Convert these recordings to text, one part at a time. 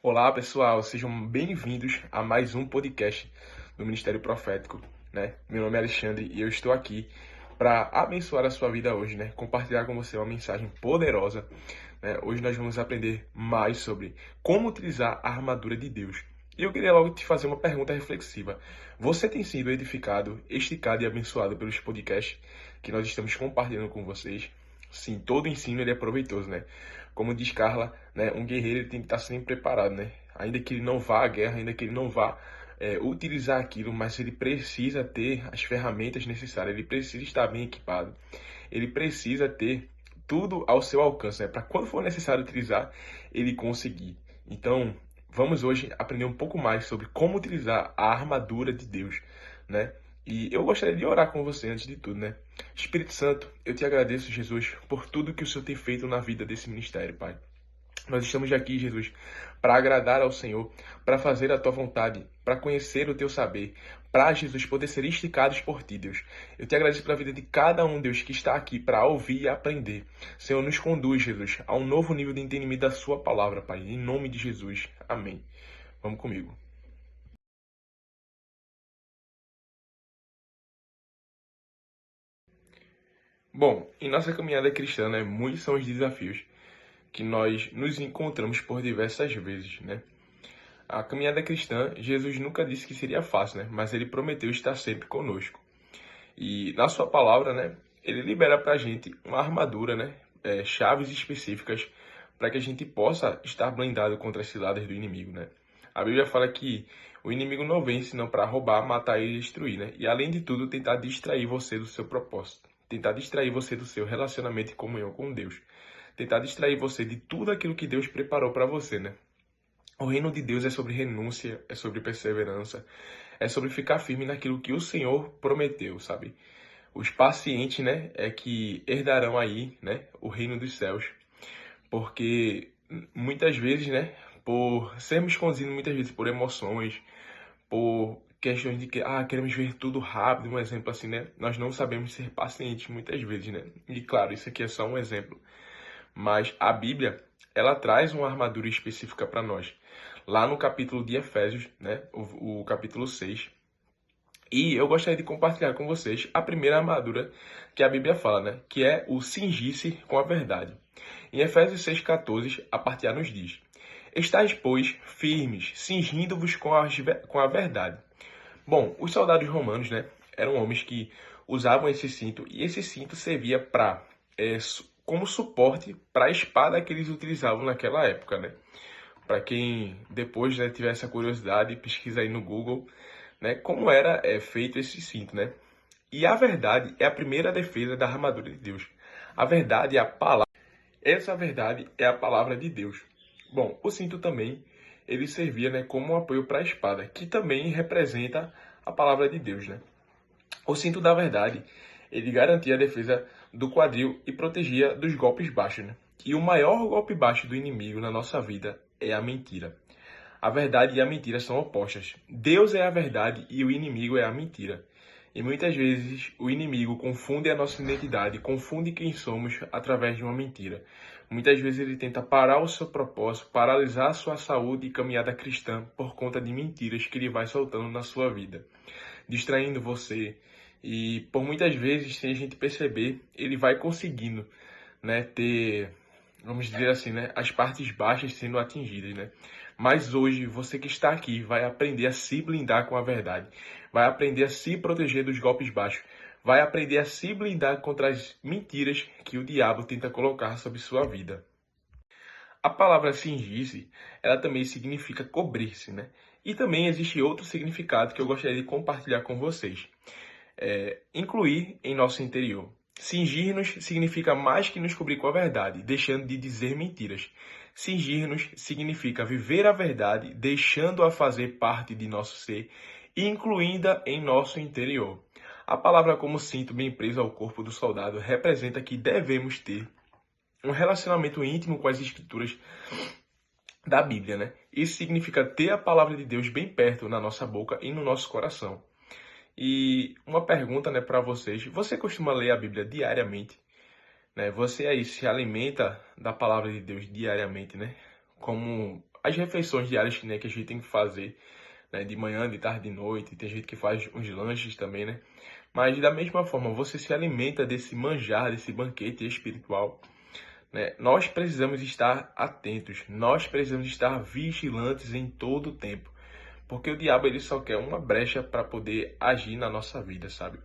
Olá, pessoal, sejam bem-vindos a mais um podcast do Ministério Profético, né? Meu nome é Alexandre e eu estou aqui para abençoar a sua vida hoje, né? Compartilhar com você uma mensagem poderosa, né? Hoje nós vamos aprender mais sobre como utilizar a armadura de Deus. E eu queria logo te fazer uma pergunta reflexiva. Você tem sido edificado, esticado e abençoado pelos podcasts que nós estamos compartilhando com vocês? Sim, todo ensino ele é proveitoso, né? Como diz Carla, né, um guerreiro ele tem que estar sempre preparado, né? Ainda que ele não vá à guerra, ainda que ele não vá utilizar aquilo, mas ele precisa ter as ferramentas necessárias, ele precisa estar bem equipado, ele precisa ter tudo ao seu alcance, né? Para quando for necessário utilizar, ele conseguir. Então, vamos hoje aprender um pouco mais sobre como utilizar a armadura de Deus, né? E eu gostaria de orar com você antes de tudo, né? Espírito Santo, eu te agradeço, Jesus, por tudo que o Senhor tem feito na vida desse ministério, Pai. Nós estamos aqui, Jesus, para agradar ao Senhor, para fazer a tua vontade, para conhecer o teu saber, para, Jesus, poder ser esticados por ti, Deus. Eu te agradeço pela vida de cada um, Deus, que está aqui para ouvir e aprender. Senhor, nos conduz, Jesus, a um novo nível de entendimento da sua palavra, Pai. Em nome de Jesus. Amém. Vamos comigo. Bom, em nossa caminhada cristã, né, muitos são os desafios que nós nos encontramos por diversas vezes, né? A caminhada cristã, Jesus nunca disse que seria fácil, né? Mas ele prometeu estar sempre conosco. E na sua palavra, né? Ele libera pra gente uma armadura, né? Chaves específicas para que a gente possa estar blindado contra as ciladas do inimigo, né? A Bíblia fala que o inimigo não vem senão para roubar, matar e destruir, né? E além de tudo, tentar distrair você do seu propósito. Tentar distrair você do seu relacionamento e comunhão com Deus. Tentar distrair você de tudo aquilo que Deus preparou para você, né? O reino de Deus é sobre renúncia, é sobre perseverança, é sobre ficar firme naquilo que o Senhor prometeu, sabe? Os pacientes, né, é que herdarão aí, né, o reino dos céus. Porque muitas vezes, né, por sermos conduzidos muitas vezes por emoções, por questões de que, queremos ver tudo rápido, um exemplo assim, né, nós não sabemos ser pacientes muitas vezes, né? E claro, isso aqui é só um exemplo. Mas a Bíblia, ela traz uma armadura específica para nós. Lá no capítulo de Efésios, né, o capítulo 6. E eu gostaria de compartilhar com vocês a primeira armadura que a Bíblia fala, né, que é o cingir-se com a verdade. Em Efésios 6,14, a parte A nos diz: Estais, pois, firmes, cingindo-vos com a verdade. Bom, os soldados romanos, né, eram homens que usavam esse cinto, e esse cinto servia para como suporte para a espada que eles utilizavam naquela época, né? Para quem depois, né, tiver essa curiosidade, pesquisa aí no Google, né, como era feito esse cinto, né? E a verdade é a primeira defesa da armadura de Deus. A verdade é a palavra. Essa verdade é a palavra de Deus. Bom, o cinto também ele servia, né, como um apoio para a espada, que também representa a palavra de Deus, né? O cinto da verdade, ele garantia a defesa do quadril e protegia dos golpes baixos, né? E o maior golpe baixo do inimigo na nossa vida é a mentira. A verdade e a mentira são opostas. Deus é a verdade e o inimigo é a mentira. E muitas vezes o inimigo confunde a nossa identidade, confunde quem somos através de uma mentira. Muitas vezes ele tenta parar o seu propósito, paralisar a sua saúde e caminhada cristã por conta de mentiras que ele vai soltando na sua vida, distraindo você. E por muitas vezes, sem a gente perceber, ele vai conseguindo, né, ter, vamos dizer assim, né, as partes baixas sendo atingidas, né? Mas hoje, você que está aqui vai aprender a se blindar com a verdade, vai aprender a se proteger dos golpes baixos, vai aprender a se blindar contra as mentiras que o diabo tenta colocar sobre sua vida. A palavra cingir-se, ela também significa cobrir-se, né? E também existe outro significado que eu gostaria de compartilhar com vocês. Incluir em nosso interior. Cingir-nos significa mais que nos cobrir com a verdade, deixando de dizer mentiras. Cingir-nos significa viver a verdade, deixando-a fazer parte de nosso ser e incluindo-a em nosso interior. A palavra como cinto bem preso ao corpo do soldado representa que devemos ter um relacionamento íntimo com as escrituras da Bíblia, né? Isso significa ter a palavra de Deus bem perto na nossa boca e no nosso coração. E uma pergunta, né, para vocês: você costuma ler a Bíblia diariamente, né? Você aí se alimenta da palavra de Deus diariamente, né? Como as refeições diárias, né, que a gente tem que fazer, né, de manhã, de tarde, de noite. Tem gente que faz uns lanches também, né? Mas da mesma forma, você se alimenta desse manjar, desse banquete espiritual, né? Nós precisamos estar atentos, nós precisamos estar vigilantes em todo o tempo, porque o diabo ele só quer uma brecha para poder agir na nossa vida, sabe?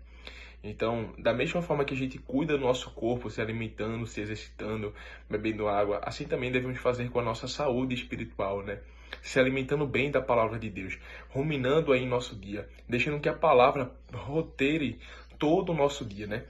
Então, da mesma forma que a gente cuida do nosso corpo, se alimentando, se exercitando, bebendo água, assim também devemos fazer com a nossa saúde espiritual, né? Se alimentando bem da palavra de Deus, ruminando aí em nosso dia, deixando que a palavra roteire todo o nosso dia, né?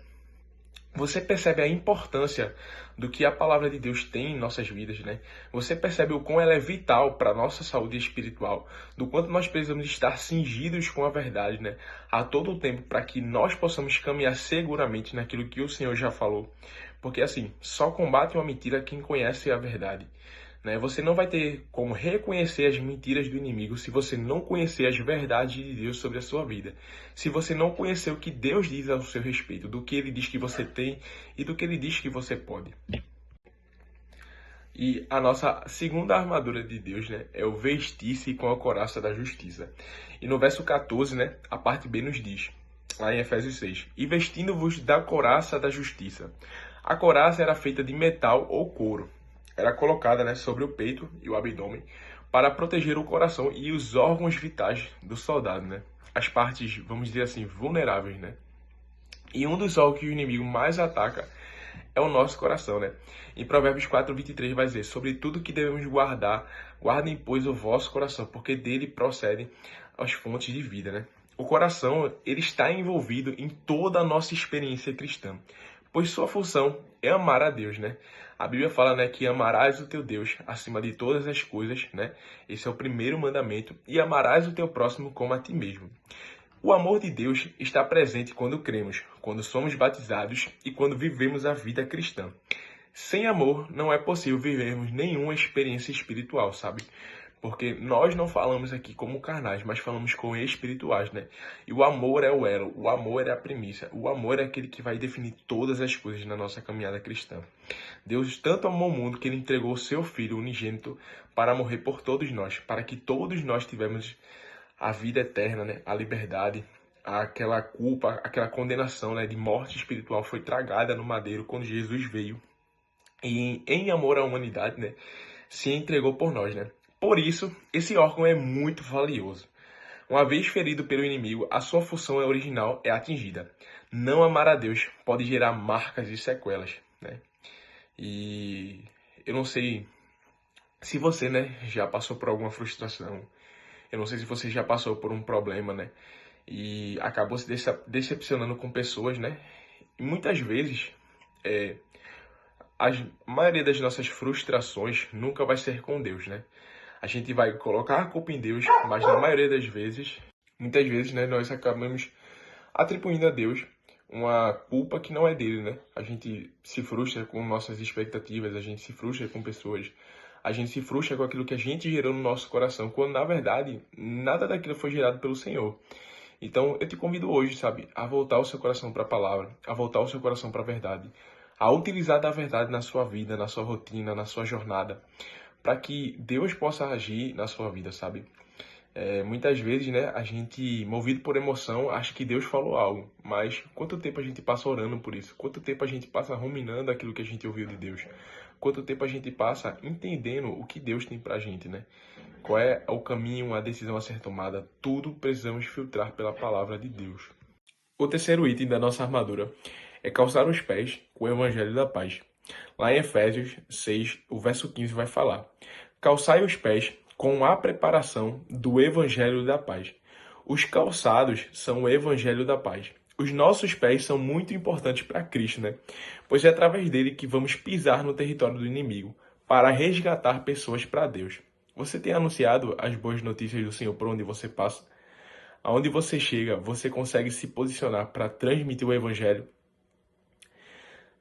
Você percebe a importância do que a palavra de Deus tem em nossas vidas, né? Você percebe o quão ela é vital para a nossa saúde espiritual, do quanto nós precisamos estar cingidos com a verdade, né? A todo tempo, para que nós possamos caminhar seguramente naquilo que o Senhor já falou. Porque assim, só combate uma mentira quem conhece a verdade. Né? Você não vai ter como reconhecer as mentiras do inimigo se você não conhecer as verdades de Deus sobre a sua vida. Se você não conhecer o que Deus diz ao seu respeito, do que Ele diz que você tem e do que Ele diz que você pode. E a nossa segunda armadura de Deus, né, é o vestir-se com a couraça da justiça. E no verso 14, né, a parte B nos diz, lá em Efésios 6, e vestindo-vos da couraça da justiça. A couraça era feita de metal ou couro. Era colocada, né, sobre o peito e o abdômen para proteger o coração e os órgãos vitais do soldado, né? As partes, vamos dizer assim, vulneráveis, né? E um dos órgãos que o inimigo mais ataca é o nosso coração, né? Em Provérbios 4:23 vai dizer, sobre tudo que devemos guardar, guardem, pois, o vosso coração, porque dele procedem as fontes de vida, né? O coração, ele está envolvido em toda a nossa experiência cristã, pois sua função é amar a Deus, né? A Bíblia fala, né, que amarás o teu Deus acima de todas as coisas, né? Esse é o primeiro mandamento, e amarás o teu próximo como a ti mesmo. O amor de Deus está presente quando cremos, quando somos batizados e quando vivemos a vida cristã. Sem amor, não é possível vivermos nenhuma experiência espiritual, sabe? Porque nós não falamos aqui como carnais, mas falamos como espirituais, né? E o amor é o elo, o amor é a premissa, o amor é aquele que vai definir todas as coisas na nossa caminhada cristã. Deus tanto amou o mundo que ele entregou o seu Filho unigênito para morrer por todos nós, para que todos nós tivéssemos a vida eterna, né? A liberdade, aquela culpa, aquela condenação, né, de morte espiritual foi tragada no madeiro quando Jesus veio e em amor à humanidade, né, se entregou por nós, né? Por isso, esse órgão é muito valioso. Uma vez ferido pelo inimigo, a sua função original é atingida. Não amar a Deus pode gerar marcas e sequelas, né? E eu não sei se você, né, já passou por alguma frustração. Eu não sei se você já passou por um problema, né? E acabou se decepcionando com pessoas, né? E muitas vezes, a maioria das nossas frustrações nunca vai ser com Deus, né? A gente vai colocar a culpa em Deus, mas na maioria das vezes, muitas vezes, né, nós acabamos atribuindo a Deus uma culpa que não é dele, né? A gente se frustra com nossas expectativas, a gente se frustra com pessoas, a gente se frustra com aquilo que a gente gerou no nosso coração, quando na verdade nada daquilo foi gerado pelo Senhor. Então eu te convido hoje, sabe, a voltar o seu coração para a palavra, a voltar o seu coração para a verdade, a utilizar da verdade na sua vida, na sua rotina, na sua jornada, para que Deus possa agir na sua vida, sabe? Muitas vezes, né, a gente, movido por emoção, acha que Deus falou algo, mas quanto tempo a gente passa orando por isso? Quanto tempo a gente passa ruminando aquilo que a gente ouviu de Deus? Quanto tempo a gente passa entendendo o que Deus tem pra gente, né? Qual é o caminho, a decisão a ser tomada? Tudo precisamos filtrar pela palavra de Deus. O terceiro item da nossa armadura é calçar os pés com o evangelho da paz. Lá em Efésios 6, o verso 15 vai falar: calçai os pés com a preparação do evangelho da paz. Os calçados são o evangelho da paz. Os nossos pés são muito importantes para Cristo, né? Pois é através dele que vamos pisar no território do inimigo para resgatar pessoas para Deus. Você tem anunciado as boas notícias do Senhor por onde você passa? Aonde você chega, você consegue se posicionar para transmitir o evangelho?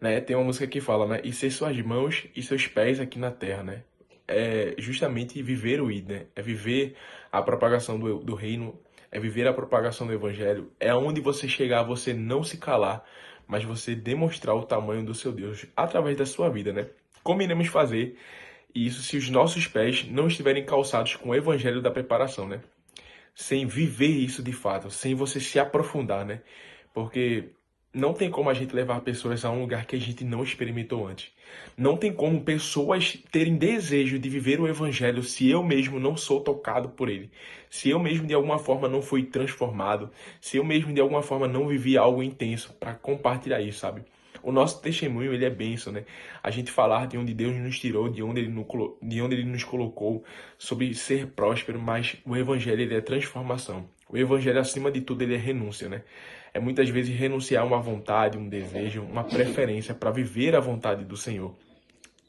Né? Tem uma música que fala, né? E ser suas mãos e seus pés aqui na terra, né? É justamente viver o ID, né? É viver a propagação do reino, é viver a propagação do evangelho. É onde você chegar, você não se calar, mas você demonstrar o tamanho do seu Deus através da sua vida, né? Como iremos fazer E isso se os nossos pés não estiverem calçados com o evangelho da preparação, né? Sem viver isso de fato, sem você se aprofundar, né? Porque não tem como a gente levar pessoas a um lugar que a gente não experimentou antes. Não tem como pessoas terem desejo de viver o evangelho se eu mesmo não sou tocado por ele. Se eu mesmo de alguma forma não fui transformado, se eu mesmo de alguma forma não vivi algo intenso para compartilhar isso, sabe? O nosso testemunho, ele é bênção, né? A gente falar de onde Deus nos tirou, de onde ele nos colocou, sobre ser próspero, mas o evangelho, ele é transformação. O evangelho, acima de tudo, ele é renúncia, né? É muitas vezes renunciar a uma vontade, um desejo, uma preferência para viver a vontade do Senhor.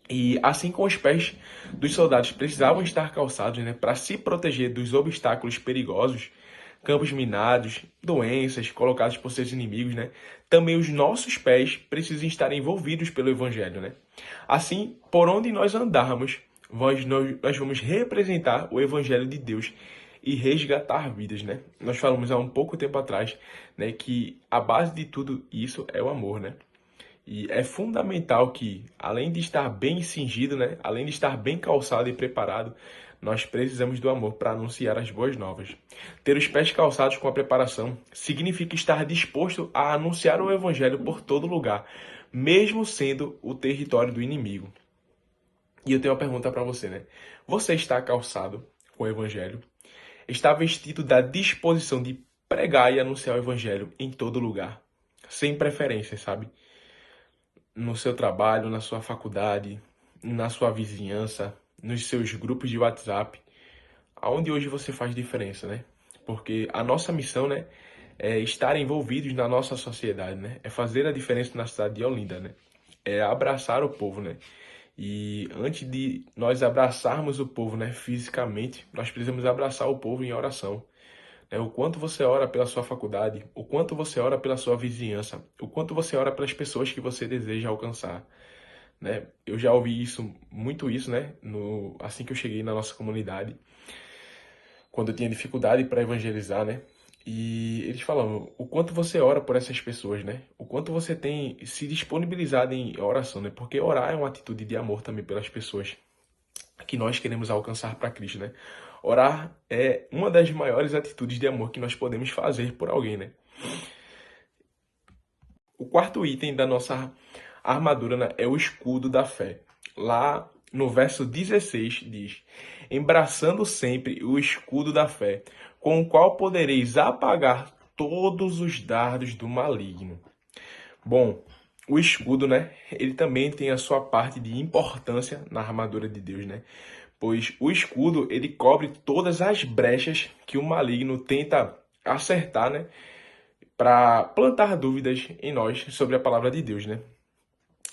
E assim como os pés dos soldados precisavam estar calçados, né, para se proteger dos obstáculos perigosos, campos minados, doenças colocadas por seus inimigos, né, também os nossos pés precisam estar envolvidos pelo Evangelho. Né? Assim, por onde nós andarmos, nós vamos representar o Evangelho de Deus e resgatar vidas. Né? Nós falamos há um pouco tempo atrás, né, que a base de tudo isso é o amor, né? E é fundamental que, além de estar bem cingido, né, além de estar bem calçado e preparado, nós precisamos do amor para anunciar as boas novas. Ter os pés calçados com a preparação significa estar disposto a anunciar o evangelho por todo lugar, mesmo sendo o território do inimigo. E eu tenho uma pergunta para você, né? Você está calçado com o evangelho? Está vestido da disposição de pregar e anunciar o evangelho em todo lugar, sem preferência, sabe? No seu trabalho, na sua faculdade, na sua vizinhança, nos seus grupos de WhatsApp, aonde hoje você faz diferença, né? Porque a nossa missão, né, é estar envolvidos na nossa sociedade, né? É fazer a diferença na cidade de Olinda, né? É abraçar o povo, né? E antes de nós abraçarmos o povo, né, fisicamente, nós precisamos abraçar o povo em oração. Né? O quanto você ora pela sua faculdade, o quanto você ora pela sua vizinhança, o quanto você ora pelas pessoas que você deseja alcançar. Né? Eu já ouvi isso, muito isso, né? Assim que eu cheguei na nossa comunidade, quando eu tinha dificuldade para evangelizar, né? E eles falavam o quanto você ora por essas pessoas, né? O quanto você tem se disponibilizado em oração, né? Porque orar é uma atitude de amor também pelas pessoas que nós queremos alcançar para Cristo, né? Orar é uma das maiores atitudes de amor que nós podemos fazer por alguém, né? O quarto item da nossa armadura, né, é o escudo da fé. Lá no verso 16 diz: embraçando sempre o escudo da fé, com o qual podereis apagar todos os dardos do maligno. Bom, o escudo, né, ele também tem a sua parte de importância na armadura de Deus, né? Pois o escudo, ele cobre todas as brechas que o maligno tenta acertar, né, para plantar dúvidas em nós sobre a palavra de Deus, né?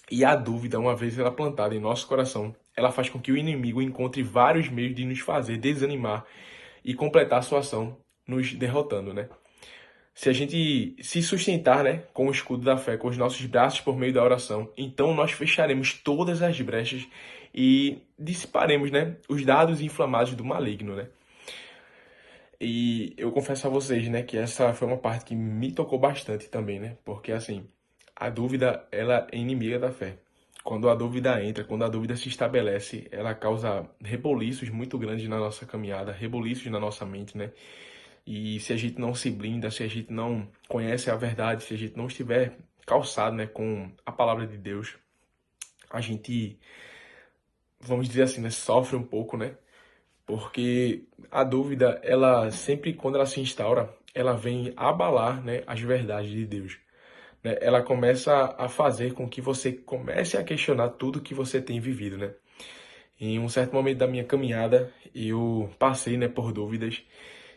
E a dúvida, uma vez ela plantada em nosso coração, ela faz com que o inimigo encontre vários meios de nos fazer desanimar e completar a sua ação, nos derrotando, né? Se a gente se sustentar, né, com o escudo da fé, com os nossos braços por meio da oração, então nós fecharemos todas as brechas e dissiparemos, né, os dardos inflamados do maligno, né? E eu confesso a vocês, né, que essa foi uma parte que me tocou bastante também, né? Porque assim, a dúvida, ela é inimiga da fé. Quando a dúvida entra, quando a dúvida se estabelece, ela causa reboliços muito grandes na nossa caminhada, reboliços na nossa mente, né? E se a gente não se blinda, se a gente não conhece a verdade, se a gente não estiver calçado, né, com a palavra de Deus, a gente, vamos dizer assim, né, sofre um pouco, né? Porque a dúvida, ela sempre, quando ela se instaura, ela vem abalar, né, as verdades de Deus. Né? Ela começa a fazer com que você comece a questionar tudo que você tem vivido, né? Em um certo momento da minha caminhada, eu passei, né, por dúvidas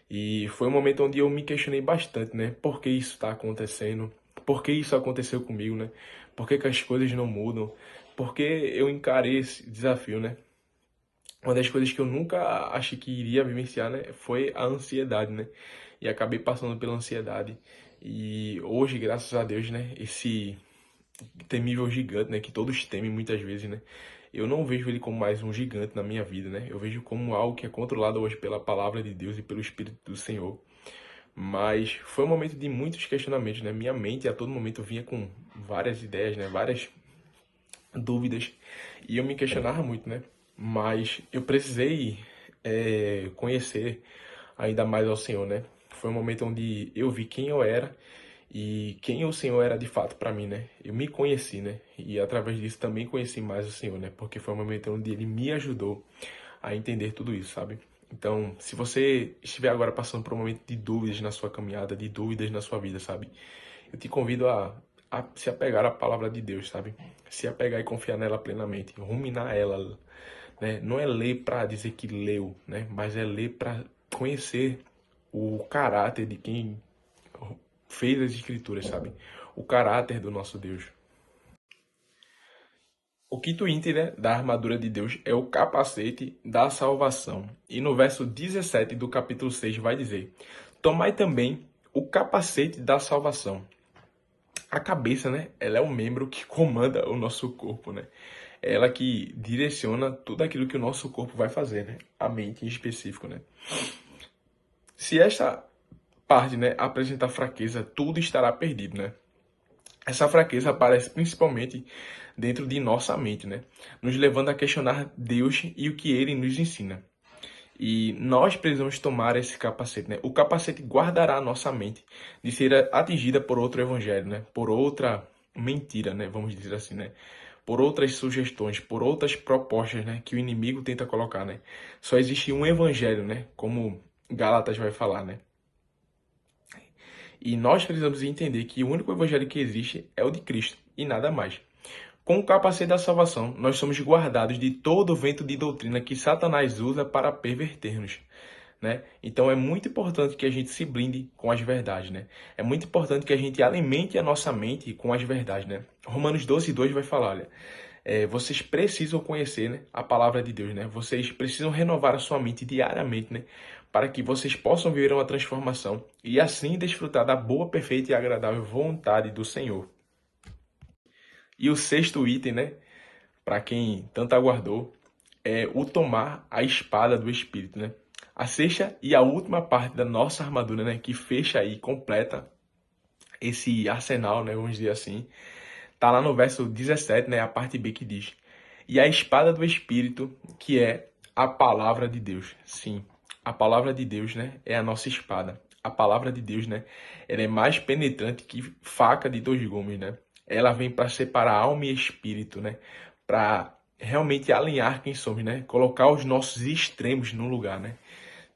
e foi um momento onde eu me questionei bastante, né? Por que isso está acontecendo? Por que isso aconteceu comigo, né? Por que as coisas não mudam? Por que eu encarei esse desafio, né? Uma das coisas que eu nunca achei que iria vivenciar, né, foi a ansiedade, né? E acabei passando pela ansiedade. E hoje, graças a Deus, né, esse temível gigante, né, que todos temem muitas vezes, né? Eu não vejo ele como mais um gigante na minha vida, né? Eu vejo como algo que é controlado hoje pela palavra de Deus e pelo Espírito do Senhor. Mas foi um momento de muitos questionamentos, né? Minha mente a todo momento vinha com várias ideias, né? Várias dúvidas. E eu me questionava muito, né? mas eu precisei conhecer ainda mais ao Senhor, né? Foi um momento onde eu vi quem eu era e quem o Senhor era de fato para mim, né? Eu me conheci, né? E através disso também conheci mais o Senhor, né? Porque foi um momento onde Ele me ajudou a entender tudo isso, sabe? Então, se você estiver agora passando por um momento de dúvidas na sua caminhada, de dúvidas na sua vida, sabe? Eu te convido a se apegar à palavra de Deus, sabe? Se apegar e confiar nela plenamente, ruminar ela, né? Não é ler para dizer que leu, né? Mas é ler para conhecer o caráter de quem fez as escrituras, sabe? O caráter do nosso Deus. O quinto item, né, da armadura de Deus é o capacete da salvação. E no verso 17 do capítulo 6 vai dizer: Tomai também o capacete da salvação. A cabeça, né, ela é o membro que comanda o nosso corpo, né? É ela que direciona tudo aquilo que o nosso corpo vai fazer, né? A mente em específico, né? Se esta parte, né, apresentar fraqueza, tudo estará perdido, né? Essa fraqueza aparece principalmente dentro de nossa mente, né? Nos levando a questionar Deus e o que Ele nos ensina. E nós precisamos tomar esse capacete, né? O capacete guardará a nossa mente de ser atingida por outro evangelho, né? Por outra mentira, né? Vamos dizer assim, né? Por outras sugestões, por outras propostas, né? Que o inimigo tenta colocar, né? Só existe um evangelho, né? Como Gálatas vai falar, né? E nós precisamos entender que o único evangelho que existe é o de Cristo e nada mais. Com o capacete da salvação, nós somos guardados de todo o vento de doutrina que Satanás usa para perverter-nos, né? Então é muito importante que a gente se blinde com as verdades, né? É muito importante que a gente alimente a nossa mente com as verdades, né? Romanos 12:2 vai falar, olha, vocês precisam conhecer, né, a palavra de Deus, né? Vocês precisam renovar a sua mente diariamente, né? Para que vocês possam viver uma transformação e assim desfrutar da boa, perfeita e agradável vontade do Senhor. E o sexto item, né, para quem tanto aguardou, é o tomar a espada do Espírito, né? A sexta e a última parte da nossa armadura, né, que fecha e completa esse arsenal, né, vamos dizer assim, tá lá no verso 17, né, a parte B que diz: E a espada do Espírito, que é a palavra de Deus. Sim, a palavra de Deus, né, é a nossa espada. A palavra de Deus, né, ela é mais penetrante que faca de dois gumes, né? Ela vem para separar alma e espírito, né? Para realmente alinhar quem somos, né? Colocar os nossos extremos no lugar, né?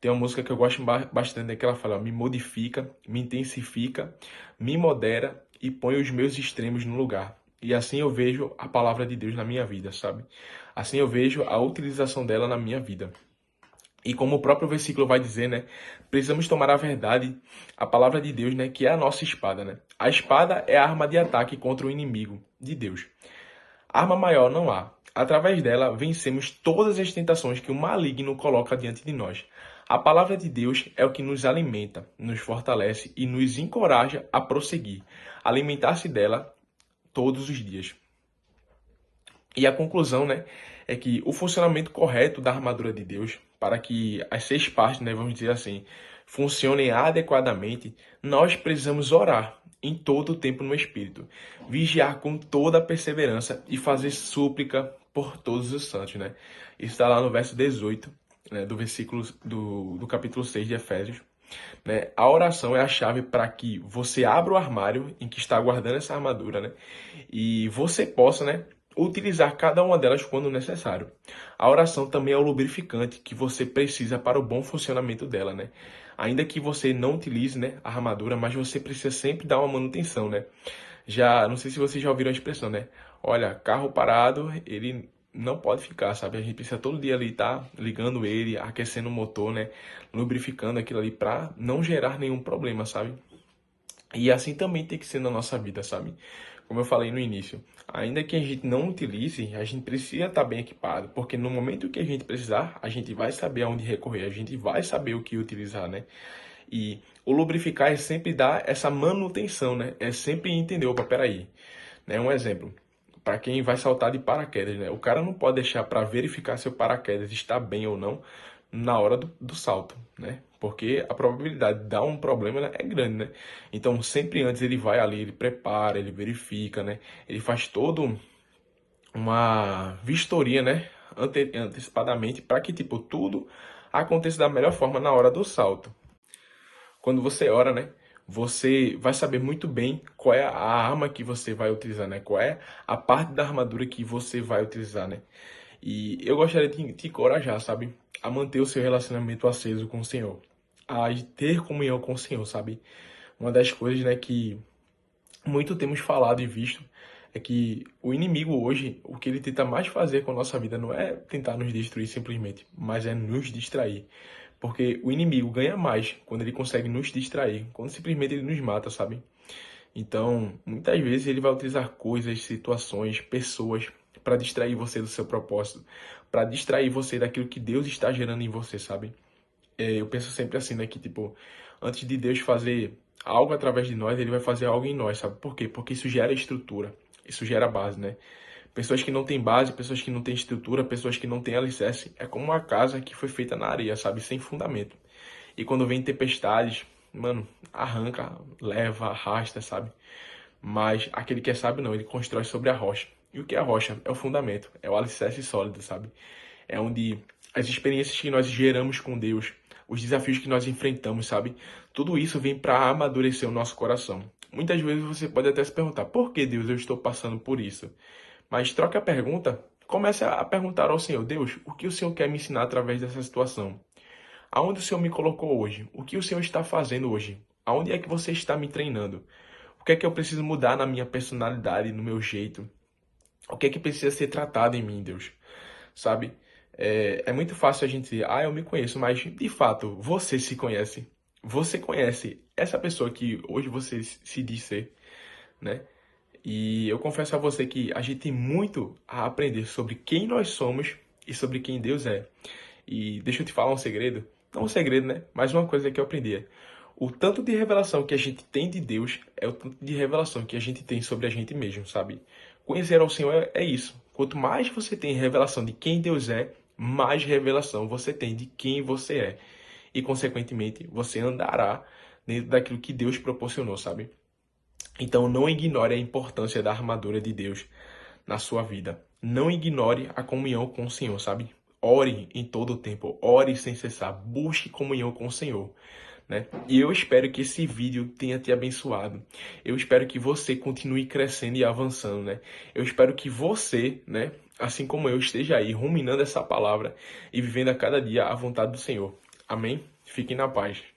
Tem uma música que eu gosto bastante, né, que ela fala: ó, me modifica, me intensifica, me modera e põe os meus extremos no lugar. E assim eu vejo a palavra de Deus na minha vida, sabe? Assim eu vejo a utilização dela na minha vida. E como o próprio versículo vai dizer, né, precisamos tomar a verdade, a palavra de Deus, né, que é a nossa espada, né? A espada é a arma de ataque contra o inimigo de Deus. Arma maior não há. Através dela, vencemos todas as tentações que o maligno coloca diante de nós. A palavra de Deus é o que nos alimenta, nos fortalece e nos encoraja a prosseguir, alimentar-se dela todos os dias. E a conclusão, né, é que o funcionamento correto da armadura de Deus, para que as seis partes, né, vamos dizer assim, funcionem adequadamente, nós precisamos orar em todo o tempo no Espírito, vigiar com toda a perseverança e fazer súplica por todos os santos, né? Isso está lá no verso 18, né, do versículo do capítulo 6 de Efésios. Né? A oração é a chave para que você abra o armário em que está guardando essa armadura, né? E você possa, né, utilizar cada uma delas quando necessário. A oração também é o lubrificante que você precisa para o bom funcionamento dela, né? Ainda que você não utilize, né, a armadura, mas você precisa sempre dar uma manutenção, né? Já, não sei se vocês já ouviram a expressão, né? Olha, carro parado, ele não pode ficar, sabe? A gente precisa todo dia ali estar ligando ele, aquecendo o motor, né? Lubrificando aquilo ali para não gerar nenhum problema, sabe? E assim também tem que ser na nossa vida, sabe? Como eu falei no início, ainda que a gente não utilize, a gente precisa estar bem equipado, porque no momento que a gente precisar, a gente vai saber aonde recorrer, a gente vai saber o que utilizar, né? E o lubrificar é sempre dar essa manutenção, né? É sempre entender, opa, peraí, né? Um exemplo, para quem vai saltar de paraquedas, né? O cara não pode deixar para verificar se o paraquedas está bem ou não na hora do salto, né? Porque a probabilidade de dar um problema, né, é grande, né? Então, sempre antes ele vai ali, ele prepara, ele verifica, né? Ele faz todo uma vistoria, né? antecipadamente para que, tipo, tudo aconteça da melhor forma na hora do salto. Quando você ora, né? Você vai saber muito bem qual é a arma que você vai utilizar, né? Qual é a parte da armadura que você vai utilizar, né? E eu gostaria de te encorajar, sabe? A manter o seu relacionamento aceso com o Senhor. A ter comunhão com o Senhor, sabe? Uma das coisas, né, que muito temos falado e visto é que o inimigo hoje, o que ele tenta mais fazer com a nossa vida não é tentar nos destruir simplesmente, mas é nos distrair. Porque o inimigo ganha mais quando ele consegue nos distrair, quando simplesmente ele nos mata, sabe? Então, muitas vezes ele vai utilizar coisas, situações, pessoas para distrair você do seu propósito, para distrair você daquilo que Deus está gerando em você, sabe? Eu penso sempre assim, né? Que, tipo, antes de Deus fazer algo através de nós, ele vai fazer algo em nós, sabe? Por quê? Porque isso gera estrutura, isso gera base, né? Pessoas que não têm base, pessoas que não têm estrutura, pessoas que não têm alicerce, é como uma casa que foi feita na areia, sabe? Sem fundamento. E quando vem tempestades, mano, arranca, leva, arrasta, sabe? Mas aquele que é sábio não, ele constrói sobre a rocha. E o que é a rocha? É o fundamento, é o alicerce sólido, sabe? É onde as experiências que nós geramos com Deus, os desafios que nós enfrentamos, sabe? Tudo isso vem para amadurecer o nosso coração. Muitas vezes você pode até se perguntar, por que Deus eu estou passando por isso? Mas troque a pergunta, comece a perguntar ao Senhor, Deus, o que o Senhor quer me ensinar através dessa situação? Aonde o Senhor me colocou hoje? O que o Senhor está fazendo hoje? Aonde é que você está me treinando? O que é que eu preciso mudar na minha personalidade, no meu jeito? O que é que precisa ser tratado em mim, Deus? Sabe? É muito fácil a gente dizer, eu me conheço, mas de fato, você se conhece. Você conhece essa pessoa que hoje você se diz ser, né? E eu confesso a você que a gente tem muito a aprender sobre quem nós somos e sobre quem Deus é. E deixa eu te falar um segredo. Não um segredo, né? Mas uma coisa que eu aprendi. O tanto de revelação que a gente tem de Deus é o tanto de revelação que a gente tem sobre a gente mesmo, sabe? Conhecer ao Senhor é isso. Quanto mais você tem revelação de quem Deus é, mais revelação você tem de quem você é. E, consequentemente, você andará dentro daquilo que Deus proporcionou, sabe? Então, não ignore a importância da armadura de Deus na sua vida. Não ignore a comunhão com o Senhor, sabe? Ore em todo o tempo, ore sem cessar, busque comunhão com o Senhor, né? E eu espero que esse vídeo tenha te abençoado. Eu espero que você continue crescendo e avançando, né? Eu espero que você, né, assim como eu, esteja aí ruminando essa palavra e vivendo a cada dia a vontade do Senhor. Amém? Fiquem na paz.